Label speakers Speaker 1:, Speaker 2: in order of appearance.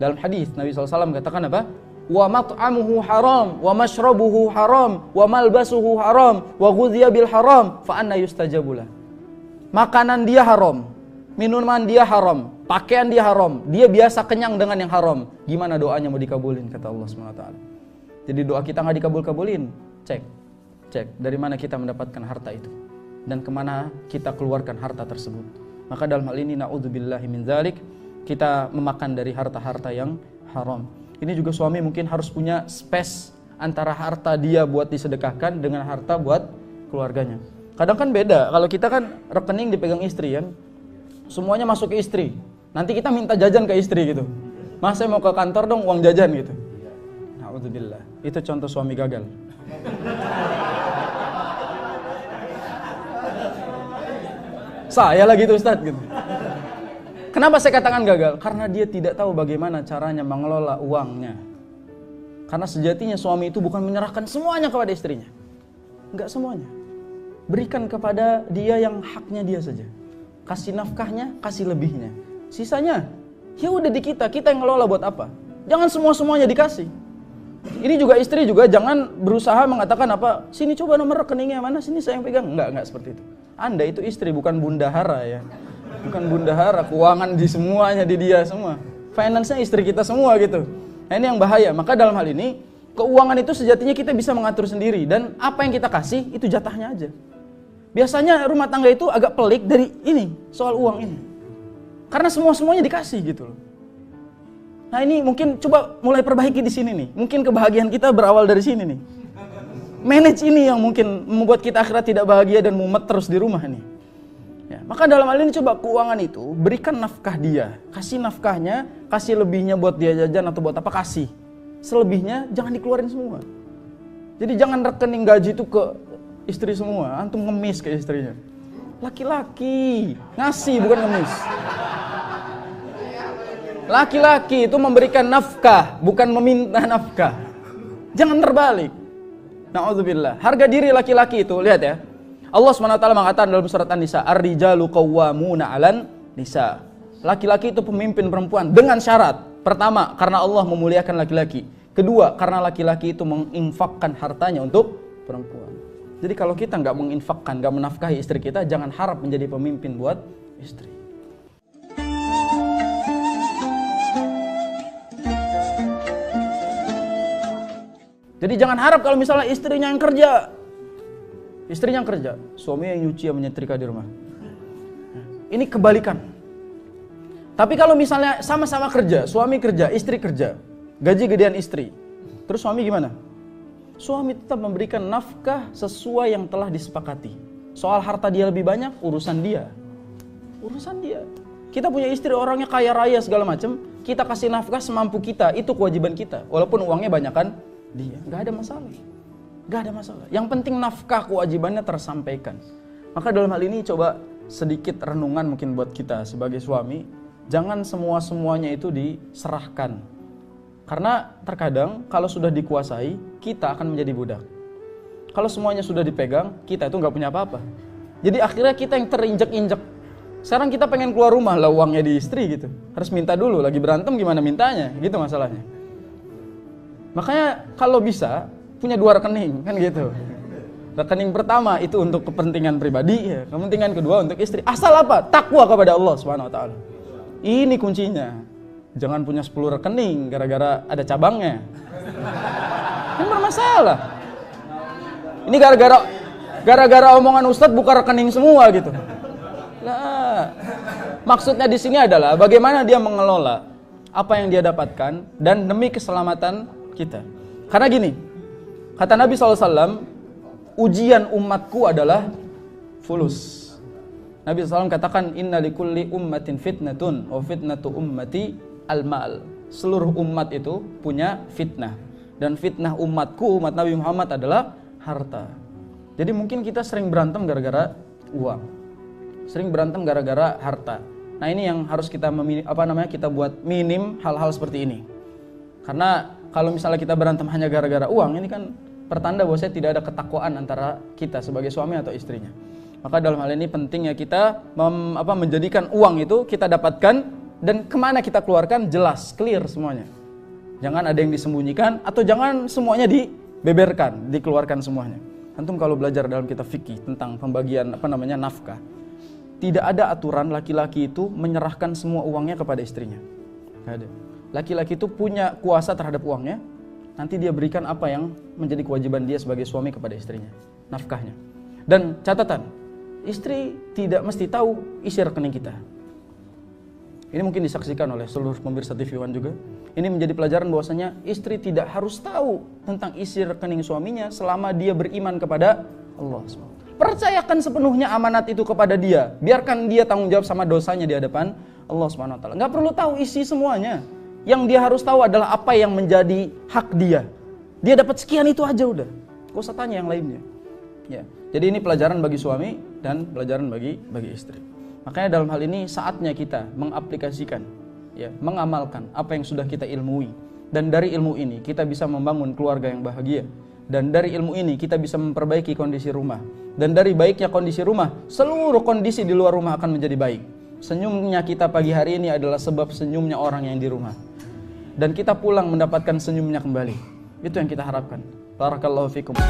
Speaker 1: Dalam hadis Nabi SAW katakan apa? Wa mat'amuhu haram, wa mashrabuhu haram, wa malbasuhu haram, wa ghudhiya bil haram, fa anna yustajabulah. Makanan dia haram, minuman dia haram, pakaian dia haram, dia biasa kenyang dengan yang haram. Gimana doanya mau dikabulin, kata Allah SWT. Jadi doa kita nggak dikabul-kabulin. Cek dari mana kita mendapatkan harta itu dan kemana kita keluarkan harta tersebut. Maka dalam hal ini na'udzubillahi min dzalik, kita memakan dari harta-harta yang haram. Ini juga suami mungkin harus punya space antara harta dia buat disedekahkan dengan harta buat keluarganya. Kadang kan beda, kalau kita kan rekening dipegang istri kan, semuanya masuk ke istri. Nanti kita minta jajan ke istri gitu. Mas, saya mau ke kantor dong, uang jajan gitu. Na'udzubillah, itu contoh suami gagal. Saya lagi tuh Ustadz gitu. Kenapa saya katakan gagal? Karena dia tidak tahu bagaimana caranya mengelola uangnya. Karena sejatinya suami itu bukan menyerahkan semuanya kepada istrinya. Enggak semuanya. Berikan kepada dia yang haknya dia saja. Kasih nafkahnya, kasih lebihnya. Sisanya, ya udah di kita yang ngelola buat apa? Jangan semua-semuanya dikasih. Ini juga istri juga jangan berusaha mengatakan apa, sini coba nomor rekeningnya mana, sini saya yang pegang. Enggak seperti itu. Anda itu istri, bukan bundahara ya. Bukan bundahara, keuangan di semuanya di dia semua. Finance-nya istri kita semua gitu. Nah, ini yang bahaya. Maka dalam hal ini, keuangan itu sejatinya kita bisa mengatur sendiri. Dan apa yang kita kasih, itu jatahnya aja. Biasanya rumah tangga itu agak pelik dari ini, soal uang ini. Karena semua-semuanya dikasih gitu loh. Nah ini mungkin coba mulai perbaiki di sini nih. Mungkin kebahagiaan kita berawal dari sini nih. Manage ini yang mungkin membuat kita akhirat tidak bahagia dan mumet terus di rumah nih. Ya, maka dalam hal ini coba keuangan itu berikan nafkah dia, kasih nafkahnya, kasih lebihnya buat dia jajan atau buat apa, kasih. Selebihnya jangan dikeluarin semua. Jadi jangan rekening gaji itu ke istri semua, antum ngemis ke istrinya. Laki-laki ngasih bukan ngemis. Laki-laki itu memberikan nafkah, bukan meminta nafkah. Jangan terbalik. Na'udzubillah. Harga diri laki-laki itu, lihat ya. Allah SWT mengatakan dalam surat An-Nisa, Ar-rijalu qawwamuna 'alan nisa. Laki-laki itu pemimpin perempuan dengan syarat. Pertama, karena Allah memuliakan laki-laki. Kedua, karena laki-laki itu menginfakkan hartanya untuk perempuan. Jadi kalau kita nggak menginfakkan, nggak menafkahi istri kita, jangan harap menjadi pemimpin buat istri. Jadi jangan harap kalau misalnya istrinya yang kerja. Istrinya yang kerja, suami yang nyuci, yang menyetrika di rumah. Ini kebalikan. Tapi kalau misalnya sama-sama kerja, suami kerja, istri kerja, gaji gedean istri. Terus suami gimana? Suami tetap memberikan nafkah sesuai yang telah disepakati. Soal harta dia lebih banyak, urusan dia. Urusan dia. Kita punya istri orangnya kaya raya segala macam, kita kasih nafkah semampu kita, itu kewajiban kita. Walaupun uangnya banyakan dia, nggak ada masalah. Gak ada masalah. Yang penting nafkah kewajibannya tersampaikan. Maka dalam hal ini coba sedikit renungan mungkin buat kita sebagai suami. Jangan semua-semuanya itu diserahkan. Karena terkadang kalau sudah dikuasai, kita akan menjadi budak. Kalau semuanya sudah dipegang, kita itu gak punya apa-apa. Jadi akhirnya kita yang terinjek-injek. Sekarang kita pengen keluar rumah lah uangnya di istri gitu. Harus minta dulu, lagi berantem gimana mintanya, gitu masalahnya. Makanya kalau bisa punya 2 rekening, kan gitu. Rekening pertama itu untuk kepentingan pribadi, ya. Kepentingan kedua untuk istri. Asal apa? Takwa kepada Allah Subhanahu wa taala. Ini kuncinya. Jangan punya 10 rekening gara-gara ada cabangnya. Kan bermasalah. Ini gara-gara omongan Ustadz buka rekening semua gitu. Lah, maksudnya di sini adalah bagaimana dia mengelola apa yang dia dapatkan dan demi keselamatan kita. Karena gini, kata Nabi SAW, ujian umatku adalah fulus. Nabi SAW katakan, Inna likulli ummatin fitnatun, wa fitnatu ummati al-mal. Seluruh umat itu punya fitnah. Dan fitnah umatku, umat Nabi Muhammad adalah harta. Jadi mungkin kita sering berantem gara-gara uang. Sering berantem gara-gara harta. Nah ini yang harus kita kita buat minim hal-hal seperti ini. Karena kalau misalnya kita berantem hanya gara-gara uang, ini kan pertanda bahwa tidak ada ketakwaan antara kita sebagai suami atau istrinya. Maka dalam hal ini pentingnya kita menjadikan uang itu kita dapatkan Dan kemana kita keluarkan? Jelas, clear semuanya. Jangan ada yang disembunyikan, atau jangan semuanya dibeberkan, dikeluarkan semuanya. Antum kalau belajar dalam kitab fikih tentang pembagian nafkah, tidak ada aturan laki-laki itu menyerahkan semua uangnya kepada istrinya. Tidak ada. Laki-laki itu punya kuasa terhadap uangnya, nanti dia berikan apa yang menjadi kewajiban dia sebagai suami kepada istrinya, nafkahnya. Dan catatan, istri tidak mesti tahu isi rekening kita. Ini mungkin disaksikan oleh seluruh pemirsa TV One juga. Ini menjadi pelajaran bahwasanya istri tidak harus tahu tentang isi rekening suaminya selama dia beriman kepada Allah SWT. Percayakan sepenuhnya amanat itu kepada dia. Biarkan dia tanggung jawab sama dosanya di hadapan Allah SWT. Nggak perlu tahu isi semuanya. Yang dia harus tahu adalah apa yang menjadi hak dia. Dia dapat sekian itu aja udah. Gak usah tanya yang lainnya. Ya. Jadi ini pelajaran bagi suami dan pelajaran bagi istri. Makanya dalam hal ini saatnya kita mengaplikasikan, ya, mengamalkan apa yang sudah kita ilmui. Dan dari ilmu ini kita bisa membangun keluarga yang bahagia. Dan dari ilmu ini kita bisa memperbaiki kondisi rumah. Dan dari baiknya kondisi rumah, seluruh kondisi di luar rumah akan menjadi baik. Senyumnya kita pagi hari ini adalah sebab senyumnya orang yang di rumah. Dan kita pulang mendapatkan senyumnya kembali. Itu yang kita harapkan. Barakallahu fikum.